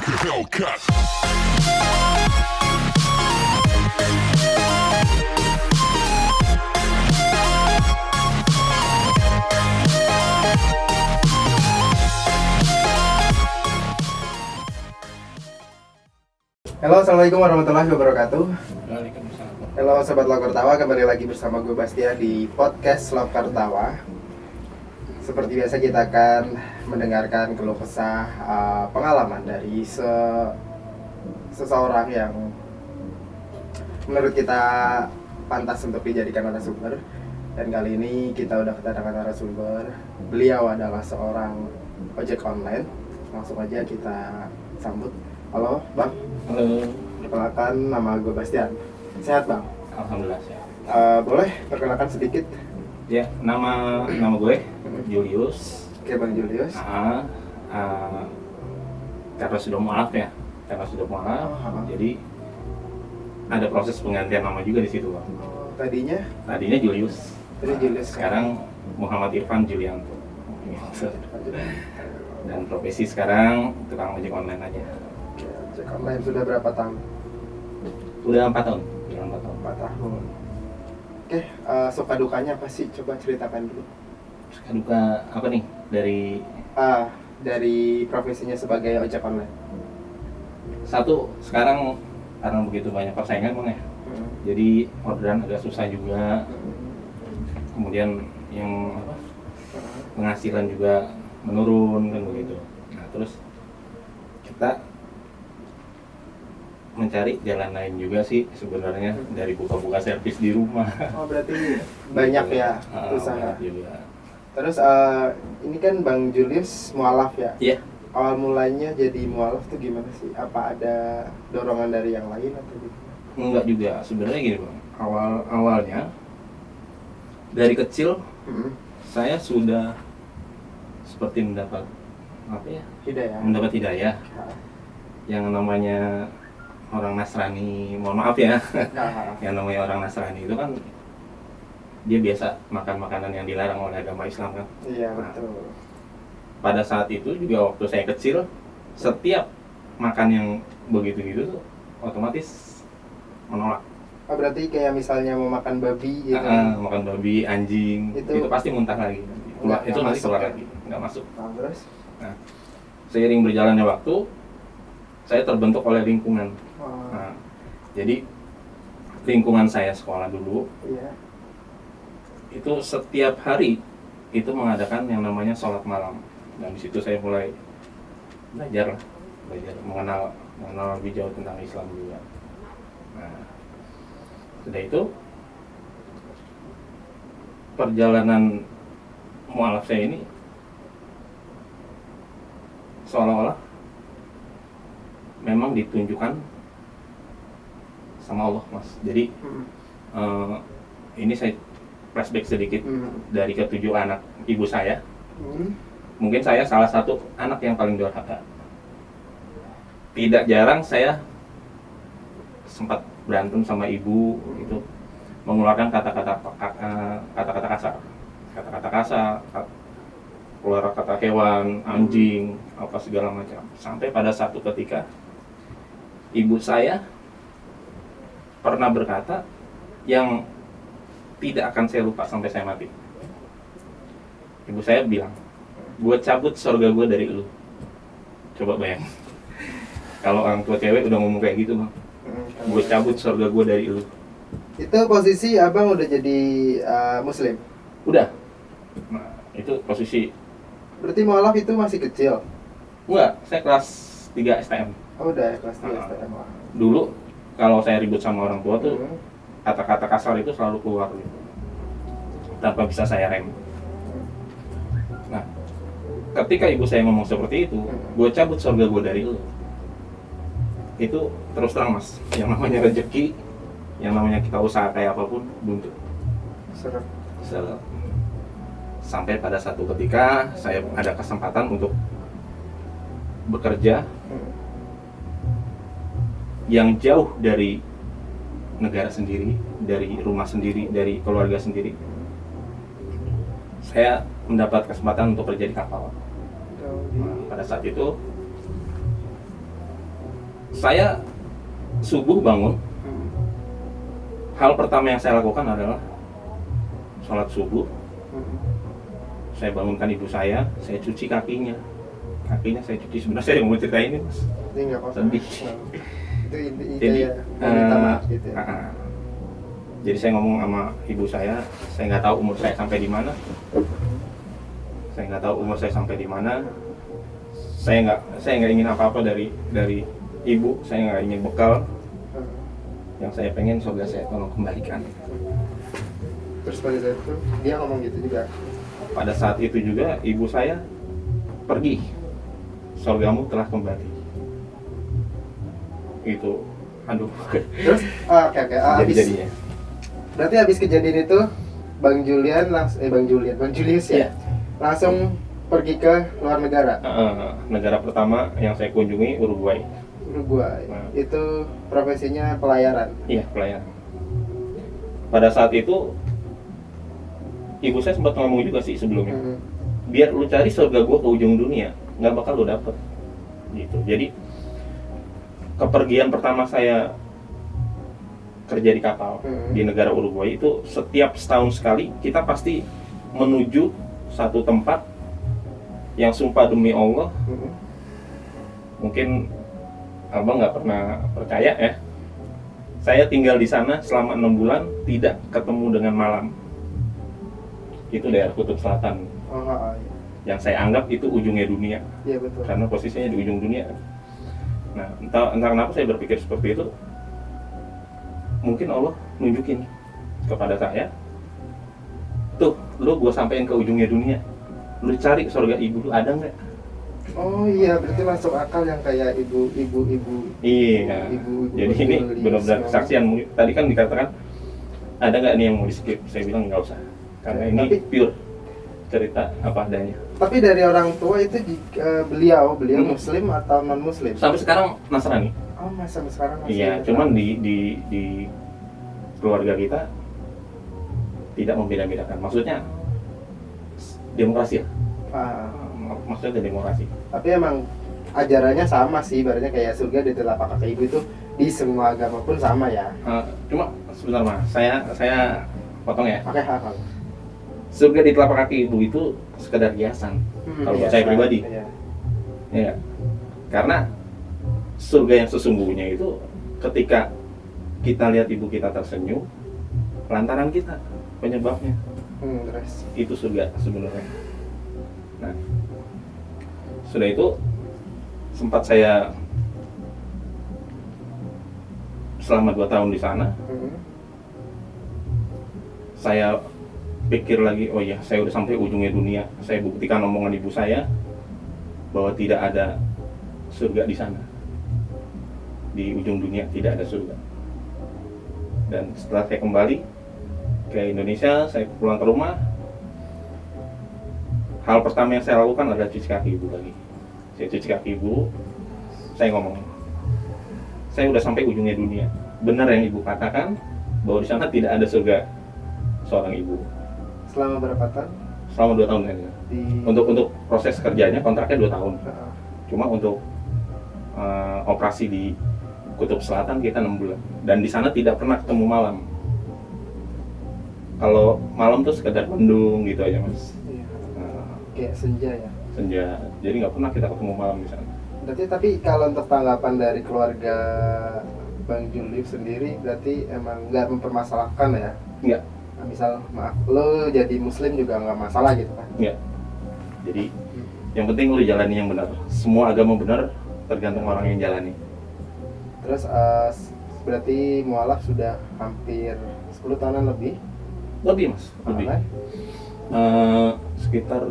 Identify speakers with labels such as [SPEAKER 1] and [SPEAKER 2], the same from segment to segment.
[SPEAKER 1] like a Hellcat.
[SPEAKER 2] Halo, assalamualaikum warahmatullahi wabarakatuh.
[SPEAKER 3] Waalaikumsalam.
[SPEAKER 2] Halo sobat Lokor Tawa, kembali lagi bersama gue Bastian di podcast Lokor Tawa. Seperti biasa kita akan mendengarkan keluh kesah pengalaman dari seseorang yang menurut kita pantas untuk dijadikan narasumber. Dan kali ini kita udah kedatangan narasumber. Beliau adalah seorang ojek online. Langsung aja kita sambut. Halo, Bang.
[SPEAKER 3] Halo.
[SPEAKER 2] Perkenalkan, nama gue Bastian. Sehat, Bang?
[SPEAKER 3] Alhamdulillah sehat.
[SPEAKER 2] Boleh perkenalkan sedikit?
[SPEAKER 3] Ya, nama gue Julius.
[SPEAKER 2] Oke, Bang Julius.
[SPEAKER 3] Karena sudah mualaf ya. Karena sudah mualaf. Jadi ada proses penggantian nama juga di situ, Bang.
[SPEAKER 2] Tadinya
[SPEAKER 3] Julius.
[SPEAKER 2] Tadi Julius.
[SPEAKER 3] Sekarang Muhammad Irfan Julianto. Gitu. Dan profesi sekarang tukang ojek online aja.
[SPEAKER 2] Oke, ojek online sudah berapa tahun?
[SPEAKER 3] Udah 4 tahun. Udah 4 tahun.
[SPEAKER 2] 4 tahun. Oke, suka dukanya apa sih? Coba ceritakan dulu.
[SPEAKER 3] Suka duka apa nih
[SPEAKER 2] Dari profesinya sebagai ojek online.
[SPEAKER 3] Satu, sekarang karena begitu banyak persaingan, Bang ya. Jadi orderan agak susah juga. Kemudian yang penghasilan juga menurun kan begitu. Nah, terus kita mencari jalan lain juga sih sebenarnya dari buka-buka servis di rumah.
[SPEAKER 2] Oh, berarti banyak ya usaha.
[SPEAKER 3] Banyak juga.
[SPEAKER 2] Terus ini kan Bang Julius mualaf ya?
[SPEAKER 3] Iya.
[SPEAKER 2] Awal mulanya jadi mualaf tuh gimana sih? Apa ada dorongan dari yang lain atau gitu?
[SPEAKER 3] Enggak juga, sebenarnya gini, Bang. Awalnya dari kecil saya sudah seperti mendapat mendapat hidayah. Yang namanya orang Nasrani, mohon maaf ya. Yang namanya orang Nasrani itu kan dia biasa makan makanan yang dilarang oleh agama Islam kan.
[SPEAKER 2] Iya, betul.
[SPEAKER 3] Pada saat itu juga waktu saya kecil, setiap makan yang begitu gitu tuh otomatis menolak.
[SPEAKER 2] Oh, berarti kayak misalnya mau makan babi gitu.
[SPEAKER 3] Makan babi, anjing, itu pasti muntah lagi. Itu nanti keluar lagi, nggak masuk.
[SPEAKER 2] Terus?
[SPEAKER 3] Nah, seiring berjalannya waktu, saya terbentuk oleh lingkungan. Nah, jadi lingkungan saya sekolah dulu, itu setiap hari itu mengadakan yang namanya sholat malam. Dan di situ saya mulai belajar mengenal lebih jauh tentang Islam juga. Nah, sudah itu perjalanan mualaf saya ini seolah-olah memang ditunjukkan sama Allah, Mas. Jadi ini saya flashback sedikit dari ketujuh anak ibu saya. Mungkin saya salah satu anak yang paling durhaka. Tidak jarang saya sempat berantem sama ibu, itu mengeluarkan kata-kata kasar, keluar kata hewan, anjing, apa segala macam. Sampai pada satu ketika ibu saya pernah berkata yang tidak akan saya lupa sampai saya mati. Ibu saya bilang, "Gue cabut surga gue dari lu." Coba bayang. Kalau orang tua cewek udah ngomong kayak gitu, Bang. Gue cabut surga gue dari lu.
[SPEAKER 2] Itu posisi abang udah jadi muslim?
[SPEAKER 3] Udah. Nah, itu posisi.
[SPEAKER 2] Berarti mualaf itu masih kecil?
[SPEAKER 3] Enggak, saya kelas 3 STM.
[SPEAKER 2] Oh, udah kelas 3 STM.
[SPEAKER 3] Dulu kalau saya ribut sama orang tua tuh kata-kata kasar itu selalu keluar gitu, tanpa bisa saya rem. Nah, ketika ibu saya ngomong seperti itu, gue cabut surga gue dari lu. Itu terus terang, Mas, yang namanya rezeki, yang namanya kita usaha kayak apapun buntu. Seret. Sampai pada satu ketika saya ada kesempatan untuk bekerja yang jauh dari negara sendiri, dari rumah sendiri, dari keluarga sendiri. Saya mendapat kesempatan untuk kerja di kapal. Nah, pada saat itu Saya subuh bangun, hal pertama yang saya lakukan adalah sholat subuh. Saya bangunkan ibu saya cuci kakinya saya cuci. Sebenarnya saya mau cerita ini, Mas.
[SPEAKER 2] Ini nggak apa-apa.
[SPEAKER 3] Sedih.
[SPEAKER 2] Itu inti
[SPEAKER 3] Jadi,
[SPEAKER 2] kayak minta maaf gitu ya.
[SPEAKER 3] Jadi saya ngomong sama ibu saya nggak tahu umur saya sampai di mana. Saya nggak ingin apa-apa dari ibu. Saya nggak ingin bekal. Yang saya pengen surga saya tolong kembalikan.
[SPEAKER 2] Terus pada saat itu dia ngomong gitu juga.
[SPEAKER 3] Pada saat itu juga ibu saya pergi. Surgamu telah kembali. Itu, aduh.
[SPEAKER 2] Terus oke.
[SPEAKER 3] Jadinya.
[SPEAKER 2] Berarti habis kejadian itu Bang Julius ya.
[SPEAKER 3] Iya.
[SPEAKER 2] Langsung pergi ke luar negara.
[SPEAKER 3] Negara pertama yang saya kunjungi Uruguay. Nah.
[SPEAKER 2] Itu profesinya pelayaran.
[SPEAKER 3] Iya, pelayaran. Pada saat itu ibu saya sempat ngomong juga sih sebelumnya. Biar lu cari surga gua ke ujung dunia, nggak bakal lu dapet. Gitu. Jadi kepergian pertama saya kerja di kapal di negara Uruguay itu setiap setahun sekali kita pasti menuju satu tempat yang sumpah demi Allah. Mungkin abang nggak pernah percaya ya. Saya tinggal di sana selama 6 bulan tidak ketemu dengan malam. Itu daerah Kutub Selatan.
[SPEAKER 2] Iya.
[SPEAKER 3] Yang saya anggap itu ujungnya dunia.
[SPEAKER 2] Iya betul.
[SPEAKER 3] Karena posisinya di ujung dunia. Nah, entah kenapa saya berpikir seperti itu. Mungkin Allah nunjukin kepada saya, tuh, lu gua sampein ke ujungnya dunia. Lu cari surga ibu lu ada nggak?
[SPEAKER 2] Oh iya, berarti masuk akal yang kayak ibu-ibu.
[SPEAKER 3] Iya. Jadi ini benar-benar kesaksian. Tadi kan dikatakan ada nggak nih yang mau di skip? Saya bilang nggak usah, karena ini pure cerita apa adanya.
[SPEAKER 2] Tapi dari orang tua itu beliau Muslim atau non Muslim?
[SPEAKER 3] Sampai sekarang Nasrani.
[SPEAKER 2] Oh, sampai sekarang masih.
[SPEAKER 3] Iya, cuman di keluarga kita tidak membeda-bedakan. Maksudnya demokrasi ya. Maksudnya demokrasi.
[SPEAKER 2] Tapi emang ajarannya sama sih, ibaratnya kayak surga di telapak kaki ibu itu di semua agama pun sama ya.
[SPEAKER 3] Cuma sebentar Mas, saya potong ya.
[SPEAKER 2] Oke, hal.
[SPEAKER 3] Surga di telapak kaki ibu itu sekedar hiasan. Kalau buat saya pribadi.
[SPEAKER 2] Iya.
[SPEAKER 3] Ya. Karena surga yang sesungguhnya itu ketika kita lihat ibu kita tersenyum, lantaran kita penyebabnya.
[SPEAKER 2] Terus
[SPEAKER 3] Itu surga sebenarnya. Nah, sudah itu sempat saya selama 2 tahun di sana. Saya pikir lagi, oh ya, saya udah sampai ujungnya dunia. Saya buktikan omongan ibu saya bahwa tidak ada surga di sana. Di ujung dunia tidak ada surga. Dan setelah saya kembali ke Indonesia, saya pulang ke rumah. Hal pertama yang saya lakukan adalah cuci kaki ibu lagi. Saya cuci kaki ibu, saya ngomong, saya udah sampai ujungnya dunia. Benar yang ibu katakan bahwa di sana tidak ada surga seorang ibu.
[SPEAKER 2] selama berapa tahun?
[SPEAKER 3] Selama 2 tahun kan. Untuk proses kerjanya kontraknya 2 tahun. Cuma untuk operasi di Kutub Selatan kita 6 bulan. Dan di sana tidak pernah ketemu malam. Kalau malam tuh sekedar mendung gitu aja Mas.
[SPEAKER 2] Iya. Kayak senja ya.
[SPEAKER 3] Senja. Jadi nggak pernah kita ketemu malam di sana.
[SPEAKER 2] Berarti tapi kalau untuk tanggapan dari keluarga Bang Julius sendiri berarti emang nggak mempermasalahkan ya?
[SPEAKER 3] Nggak.
[SPEAKER 2] Nah, misal maaf lo jadi Muslim juga nggak masalah gitu kan?
[SPEAKER 3] Nggak. Jadi yang penting lu jalani yang benar. Semua agama benar tergantung orang yang jalani.
[SPEAKER 2] Terus berarti mualaf sudah hampir 10 tahunan lebih?
[SPEAKER 3] Lebih Mas, lebih. Sekitar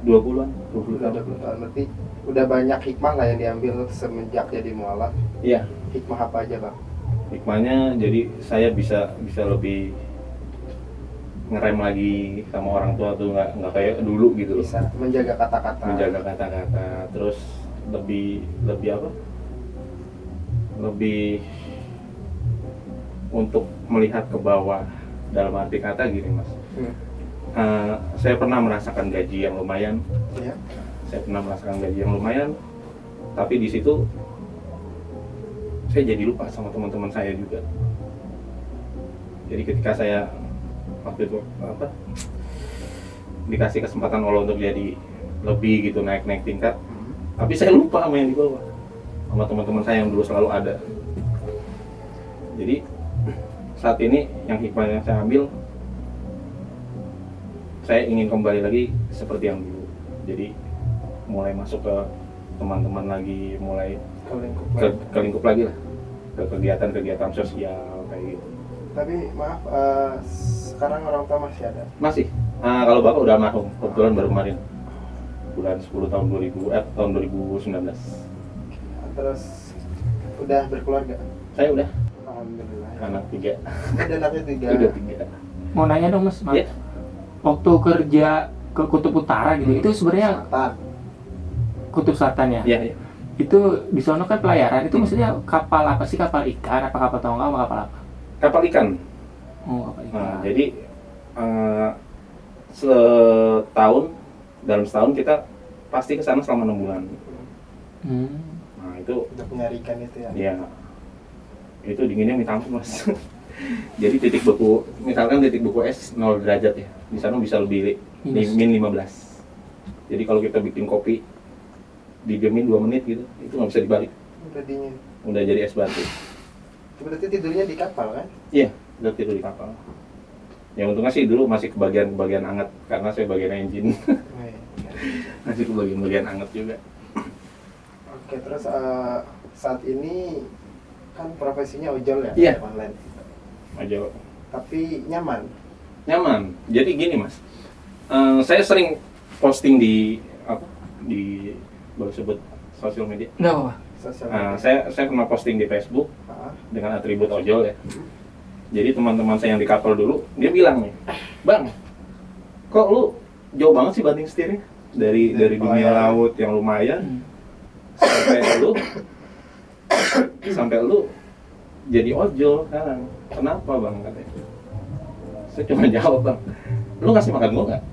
[SPEAKER 3] 20-an, 20
[SPEAKER 2] Udah 20 tahun, berarti udah banyak hikmah lah yang diambil semenjak jadi mualaf.
[SPEAKER 3] Iya.
[SPEAKER 2] Hikmah apa aja Bang?
[SPEAKER 3] Hikmahnya jadi saya bisa lebih ngerem lagi sama orang tua tuh, nggak kayak dulu gitu loh.
[SPEAKER 2] Bisa menjaga kata-kata.
[SPEAKER 3] Menjaga kata-kata, terus lebih apa? Lebih untuk melihat ke bawah, dalam arti kata gini Mas. Saya pernah merasakan gaji yang lumayan.
[SPEAKER 2] Iya.
[SPEAKER 3] Saya pernah merasakan gaji yang lumayan. Tapi di situ saya jadi lupa sama teman-teman saya juga. Jadi ketika saya waktu itu dikasih kesempatan Allah untuk jadi lebih gitu, naik tingkat, tapi saya lupa sama yang di bawah, sama teman-teman saya yang dulu selalu ada. Jadi saat ini yang hikmah yang saya ambil, saya ingin kembali lagi seperti yang dulu. Jadi mulai masuk ke teman-teman lagi, mulai ke lingkup lagi lah, ke kegiatan-kegiatan sosial kayak gitu.
[SPEAKER 2] Tapi maaf, sekarang orang tua masih ada?
[SPEAKER 3] Masih. Kalau bapak udah almarhum, kebetulan baru kemarin bulan 10 tahun 2019.
[SPEAKER 2] Terus udah berkeluarga?
[SPEAKER 3] Saya udah.
[SPEAKER 2] Alhamdulillah.
[SPEAKER 3] Anak 3.
[SPEAKER 2] Udah anaknya 3.
[SPEAKER 3] Udah 3.
[SPEAKER 1] Mau nanya dong mas,
[SPEAKER 3] Iya.
[SPEAKER 1] waktu kerja ke Kutub Utara gitu, itu sebenarnya Kutub Selatan ya?
[SPEAKER 3] Iya, iya.
[SPEAKER 1] Itu di sono kan pelayaran, itu maksudnya kapal apa sih? Kapal ikan, apa kapal tongkang, apa kapal apa?
[SPEAKER 3] Kapal ikan.
[SPEAKER 1] Oh, kapal ikan.
[SPEAKER 3] Nah, jadi dalam setahun kita pasti ke sana selama 6 bulan. Nah, itu
[SPEAKER 2] udah nyari ikan itu ya?
[SPEAKER 3] ya itu dinginnya minta ampun mas. Jadi titik beku, misalkan titik beku es 0 derajat ya, di sana bisa lebih min 15. Jadi kalau kita bikin kopi dijamin 2 menit gitu, itu nggak bisa dibalik,
[SPEAKER 2] Udah dingin.
[SPEAKER 3] udah jadi es batu.
[SPEAKER 2] Berarti tidurnya di kapal kan?
[SPEAKER 3] Iya, udah tidur di kapal. Ya untungnya sih dulu masih ke bagian hangat karena saya bagian engine.
[SPEAKER 2] Oh, iya.
[SPEAKER 3] Masih ke bagian hangat juga.
[SPEAKER 2] Oke, terus saat ini kan profesinya ojol ya?
[SPEAKER 3] Iya.
[SPEAKER 2] Online.
[SPEAKER 3] Aja
[SPEAKER 2] Tapi nyaman?
[SPEAKER 3] nyaman. Jadi gini mas, saya sering posting di boleh sebut sosial media.
[SPEAKER 1] Nggak apa-apa.
[SPEAKER 2] Sosial media.
[SPEAKER 3] Saya pernah posting di Facebook
[SPEAKER 2] Ah,
[SPEAKER 3] dengan atribut ojol ya. Jadi teman-teman saya yang di kapal dulu, dia bilang nih, Bang, kok lu jauh banget sih banding setirnya dari dunia
[SPEAKER 2] pelayaran.
[SPEAKER 3] laut yang lumayan sampai lu jadi ojol sekarang. Kenapa bang katanya? Saya cuma jawab, Bang, lu ngasih makan gua nggak?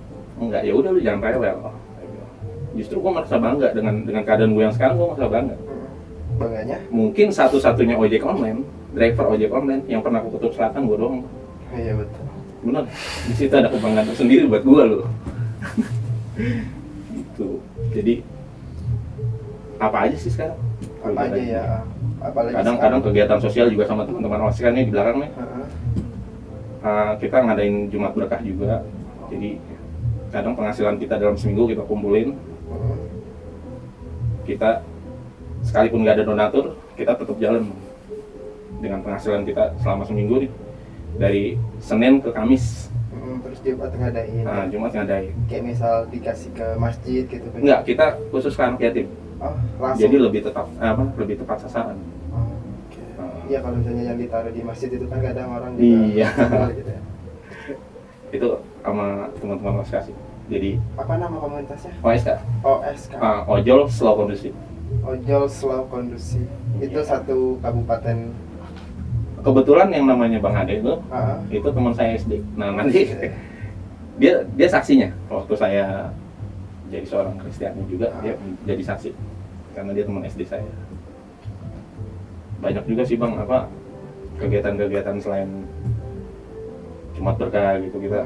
[SPEAKER 3] Enggak, ya udah lu jangan rewel. Justru gua merasa bangga dengan keadaan gua yang sekarang, gua merasa bangga.
[SPEAKER 2] bangganya?
[SPEAKER 3] Mungkin satu-satunya ojek online, driver ojek online yang pernah ke Kutub Selatan gua doang.
[SPEAKER 2] Iya betul.
[SPEAKER 3] Bener, di situ ada kebanggaan tersendiri buat gua loh. Gitu. Jadi apa aja sih sekarang?
[SPEAKER 2] Apa aja ya? Apalagi
[SPEAKER 3] Kadang-kadang kegiatan sosial juga sama teman-teman OSIS nih di belakang nih. Kita ngadain Jumat Berkah juga. Jadi kadang penghasilan kita dalam seminggu kita kumpulin. Kita sekalipun nggak ada donatur, kita tetap jalan dengan penghasilan kita selama seminggu nih, dari Senin ke Kamis.
[SPEAKER 2] Terus Jumat ngadain.
[SPEAKER 3] Jumat ngadain.
[SPEAKER 2] Kayak misal dikasih ke masjid gitu.
[SPEAKER 3] Enggak, kita khusus ke anak yatim.
[SPEAKER 2] Oh, langsung.
[SPEAKER 3] Jadi lebih tepat sasaran.
[SPEAKER 2] Oh, oke. Iya, kalau misalnya yang ditaruh di masjid itu kan kadang orang juga
[SPEAKER 3] Iya.
[SPEAKER 2] gitu ya.
[SPEAKER 3] Itu sama teman-teman OSK sih. Jadi
[SPEAKER 2] Apa nama komunitasnya?
[SPEAKER 3] OSK,
[SPEAKER 2] OSK.
[SPEAKER 3] Ojol Slow Kondusif.
[SPEAKER 2] Ojol Slow Kondusif. Itu
[SPEAKER 3] Iya.
[SPEAKER 2] satu kabupaten.
[SPEAKER 3] Kebetulan yang namanya Bang Ade
[SPEAKER 2] Ah,
[SPEAKER 3] itu teman saya SD. Nah nanti dia saksinya waktu saya jadi seorang Kristiani juga, dia jadi saksi karena dia teman SD saya. Banyak juga sih Bang kegiatan-kegiatan selain Jumat Berkah gitu, kita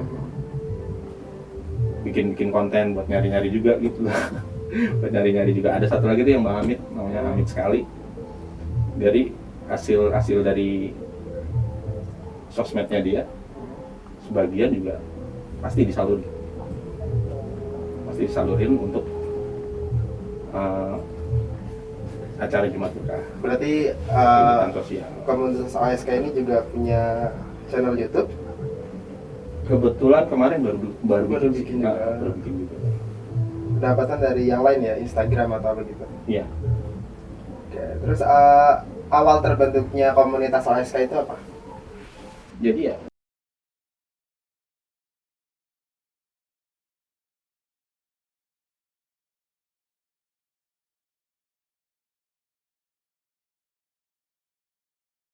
[SPEAKER 3] bikin konten buat nyari-nyari juga gitu. Buat nyari-nyari juga. Ada satu lagi tuh yang Bang Amit, namanya Amit sekali. Dari hasil dari sosmednya dia, sebagian juga pasti disalurin untuk acara Jumat Berkah,
[SPEAKER 2] berarti
[SPEAKER 3] kegiatan sosial.
[SPEAKER 2] komunitas OSK ini juga punya channel YouTube.
[SPEAKER 3] Kebetulan kemarin baru
[SPEAKER 2] bikin juga.
[SPEAKER 3] baru bikin juga.
[SPEAKER 2] Pendapatan dari yang lain ya, Instagram atau apa gitu.
[SPEAKER 3] Iya.
[SPEAKER 2] Oke, terus awal terbentuknya komunitas OSK itu apa?
[SPEAKER 3] Jadi ya